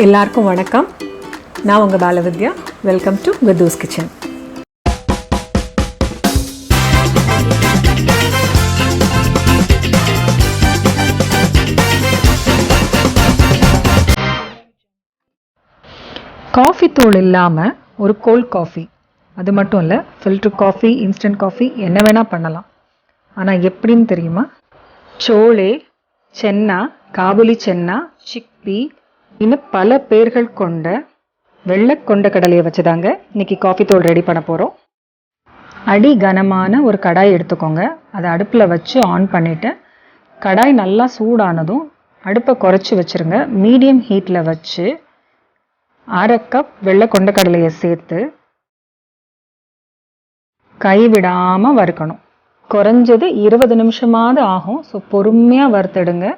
எல்லாருக்கும் வணக்கம். நான் உங்கள் Balavidya. Welcome to Vidhu's kitchen. Coffee தூள் இல்லாமல் ஒரு கோல்ட் காஃபி, அது மட்டும் இல்லை, ஃபில்டர் காஃபி, இன்ஸ்டன்ட் காஃபி என்ன வேணால் பண்ணலாம். ஆனால் எப்படின்னு தெரியுமா? சோளே, சென்னா, காபுலி சென்னா, சிக்பி, இன்னும் பல பேர்கள் கொண்ட வெள்ளை கொண்ட கடலையை வச்சுதாங்க இன்னைக்கு காஃபி தூள் ரெடி பண்ண போகிறோம். அடி கனமான ஒரு கடாய் எடுத்துக்கோங்க. அதை அடுப்பில் வச்சு ஆன் பண்ணிவிட்டு, கடாய் நல்லா சூடானதும் அடுப்பை குறைச்சி வச்சுருங்க. மீடியம் ஹீட்டில் வச்சு 1/2 கப் வெள்ளை கொண்ட கடலையை சேர்த்து கைவிடாமல் வறுக்கணும். குறைஞ்சது 20 நிமிஷமாவது ஆகும். ஸோ பொறுமையாக வறுத்தெடுங்க.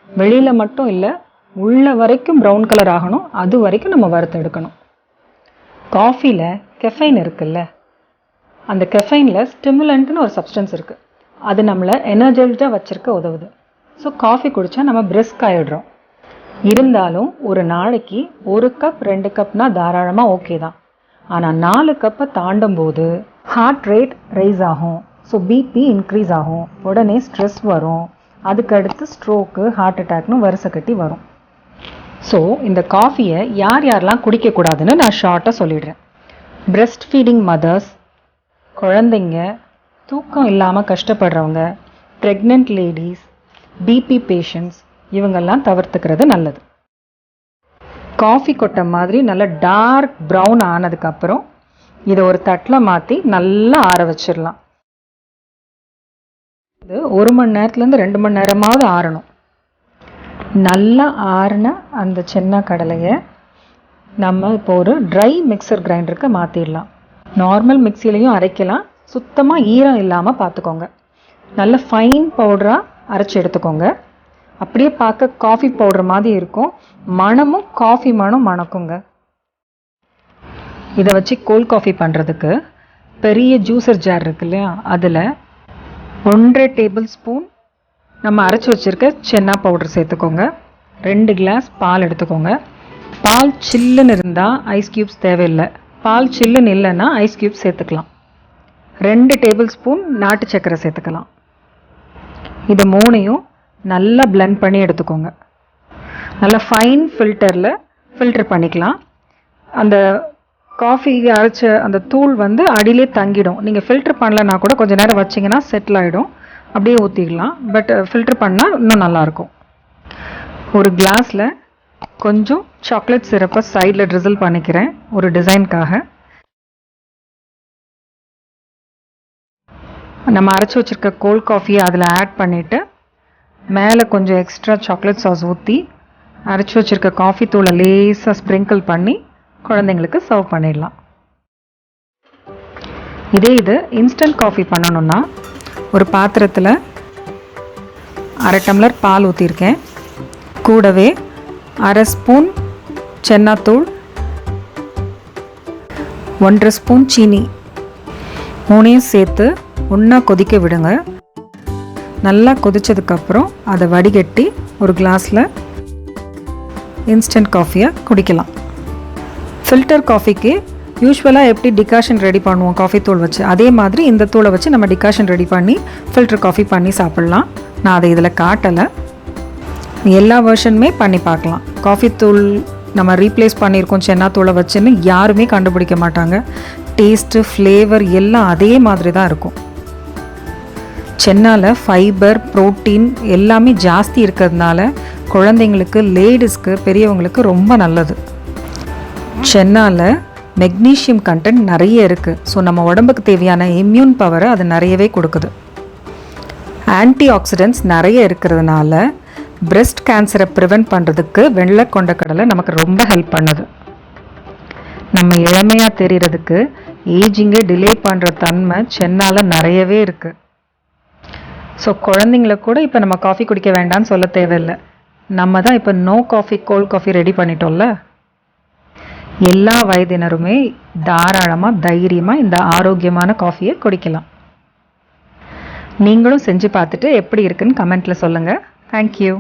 வெளியில் மட்டும் இல்லை, உள்ள வரைக்கும் ப்ரௌன் கலர் ஆகணும். அது வரைக்கும் நம்ம வறுத்து எடுக்கணும். காஃபியில் கெஃபைன் இருக்குல்ல, அந்த கெஃபைனில் ஸ்டிமுலண்ட்னு ஒரு சப்ஸ்டன்ஸ் இருக்குது. அது நம்மளை எனர்ஜைஸ்டாக வச்சுருக்க உதவுது. ஸோ காஃபி குடித்தா நம்ம பிரிஸ்க் ஆகிடுறோம். இருந்தாலும் ஒரு நாளைக்கு 1 கப் 2 கப்னா தாராளமாக ஓகே தான். ஆனால் 4 கப்பை தாண்டும் போது ஹார்ட் ரேட் ரைஸ் ஆகும். ஸோ பிபி இன்க்ரீஸ் ஆகும். உடனே ஸ்ட்ரெஸ் வரும். அதுக்கடுத்து ஸ்ட்ரோக்கு, ஹார்ட் அட்டாக்னு வரிசை கட்டி வரும். ஸோ இந்த காஃபியை யார் யாரெல்லாம் குடிக்கக்கூடாதுன்னு நான் ஷார்ட்டாக சொல்லிடுறேன். பிரெஸ்ட் ஃபீடிங் மதர்ஸ், குழந்தைங்க, தூக்கம் இல்லாமல் கஷ்டப்படுறவங்க, ப்ரெக்னென்ட் லேடிஸ், பிபி பேஷண்ட்ஸ், இவங்கெல்லாம் தவிர்த்துக்கிறது நல்லது. காஃபி கொட்டை மாதிரி நல்லா டார்க் ப்ரௌன் ஆனதுக்கப்புறம் இதை ஒரு தட்டில் மாற்றி நல்லா ஆற வச்சிடலாம். இது 1 மணி நேரத்துலேருந்து 2 மணி நேரமாவது ஆறணும். நல்லா ஆறின அந்த சென்னா கடலையை நம்ம இப்போ ஒரு ட்ரை மிக்சர் கிரைண்டருக்கு மாற்றிடலாம். நார்மல் மிக்சிலையும் அரைக்கலாம். சுத்தமாக ஈரம் இல்லாமல் பார்த்துக்கோங்க. நல்ல ஃபைன் பவுடராக அரைச்சி எடுத்துக்கோங்க. அப்படியே பார்க்க காஃபி பவுடர் மாதிரி இருக்கும். மணமும் காஃபி மணக்குங்க. இதை வச்சு கோல்ட் காஃபி பண்ணுறதுக்கு பெரிய ஜூஸர் ஜார் இருக்கு இல்லையா, அதில் 1.5 டேபிள் ஸ்பூன் நம்ம அரைச்சி வச்சுருக்க சென்னா பவுடர் சேர்த்துக்கோங்க. 2 கிளாஸ் பால் எடுத்துக்கோங்க. பால் சில்லுன்னு இருந்தால் ஐஸ் க்யூப்ஸ் தேவையில்லை. பால் சில்லுன்னு இல்லைன்னா ஐஸ் க்யூப்ஸ் சேர்த்துக்கலாம். 2 டேபிள் ஸ்பூன் நாட்டு சர்க்கரை சேர்த்துக்கலாம். இது 3ஐயும் நல்லா பிளெண்ட் பண்ணி எடுத்துக்கோங்க. நல்லா ஃபைன் ஃபில்டரில் ஃபில்டர் பண்ணிக்கலாம். அந்த காஃபி அரைச்ச அந்த தூள் அடியிலே தங்கிடும். நீங்கள் ஃபில்டர் பண்ணலன்னா கூட கொஞ்சம் நேரம் வச்சிங்கன்னா செட்டில் ஆகிடும். அப்படியே ஊற்றிக்கலாம். பட் ஃபில்டர் பண்ணால் இன்னும் நல்லாயிருக்கும். ஒரு கிளாஸில் கொஞ்சம் சாக்லேட் சிரப்பை சைடில் ட்ரிசில் பண்ணிக்கிறேன் ஒரு டிசைனுக்காக. நம்ம அரைச்சி வச்சுருக்க கோல்ட் காஃபியை அதில் ஆட் பண்ணிவிட்டு மேலே கொஞ்சம் எக்ஸ்ட்ரா சாக்லேட் சாஸ் ஊற்றி அரைச்சி வச்சுருக்க காஃபி தூளை லேசாக ஸ்ப்ரிங்கிள் பண்ணி குழந்தைங்களுக்கு சர்வ் பண்ணிடலாம். இது இன்ஸ்டன்ட் காஃபி பண்ணணுன்னா ஒரு பாத்திரத்தில் 1/2 டம்ளர் பால் ஊற்றிருக்கேன். கூடவே 1/2 ஸ்பூன் சென்னாத்தூள், 1/2 ஸ்பூன் சீனி, 3ஐயும் சேர்த்து ஒன்றா கொதிக்க விடுங்க. நல்லா கொதித்ததுக்கப்புறம் அதை வடிகட்டி ஒரு கிளாஸில் இன்ஸ்டன்ட் காஃபியை குடிக்கலாம். ஃபில்டர் காஃபிக்கு யூஸ்வலாக எப்படி டிகாஷன் ரெடி பண்ணுவோம் காஃபி தூள் வச்சு, அதே மாதிரி இந்த தூளை வச்சு நம்ம டிகாஷன் ரெடி பண்ணி ஃபில்டர் காஃபி பண்ணி சாப்பிட்லாம். நான் அதை இதில் காட்டலை. எல்லா வெர்ஷனுமே பண்ணி பார்க்கலாம். காஃபி தூள் நம்ம ரீப்ளேஸ் பண்ணியிருக்கோம் சென்னா தூளை வச்சுன்னு யாருமே கண்டுபிடிக்க மாட்டாங்க. டேஸ்ட்டு, ஃப்ளேவர் எல்லாம் அதே மாதிரி தான் இருக்கும். சென்னாவில் ஃபைபர், ப்ரோட்டீன் எல்லாமே ஜாஸ்தி இருக்கிறதுனால குழந்தைங்களுக்கு, லேடிஸ்க்கு, பெரியவங்களுக்கு ரொம்ப நல்லது. சென்னாவில் மெக்னீஷியம் கண்டென்ட் நிறைய இருக்குது. ஸோ நம்ம உடம்புக்கு தேவையான இம்யூன் பவரை அது நிறையவே கொடுக்குது. ஆன்டி ஆக்சிடென்ட்ஸ் நிறைய இருக்கிறதுனால பிரெஸ்ட் கேன்சரை ப்ரிவெண்ட் பண்ணுறதுக்கு வெள்ளை கொண்ட கடலை நமக்கு ரொம்ப ஹெல்ப் பண்ணுது. நம்ம இளமையாக தெரிகிறதுக்கு ஏஜிங்கை டிலே பண்ணுற தன்மை சென்னால் நிறையவே இருக்குது. ஸோ குழந்தைங்கள கூட இப்போ நம்ம காஃபி குடிக்க வேண்டாம்னு சொல்ல தேவையில்லை. நம்ம தான் இப்போ no coffee cold coffee ready பண்ணிட்டோம்ல. எல்லா வயதினருமே தாராளமாக தைரியமாக இந்த ஆரோக்கியமான காஃபியை குடிக்கலாம். நீங்களும் செஞ்சு பார்த்துட்டு எப்படி இருக்குன்னு கமெண்ட்டில் சொல்லுங்கள். தேங்க்யூ.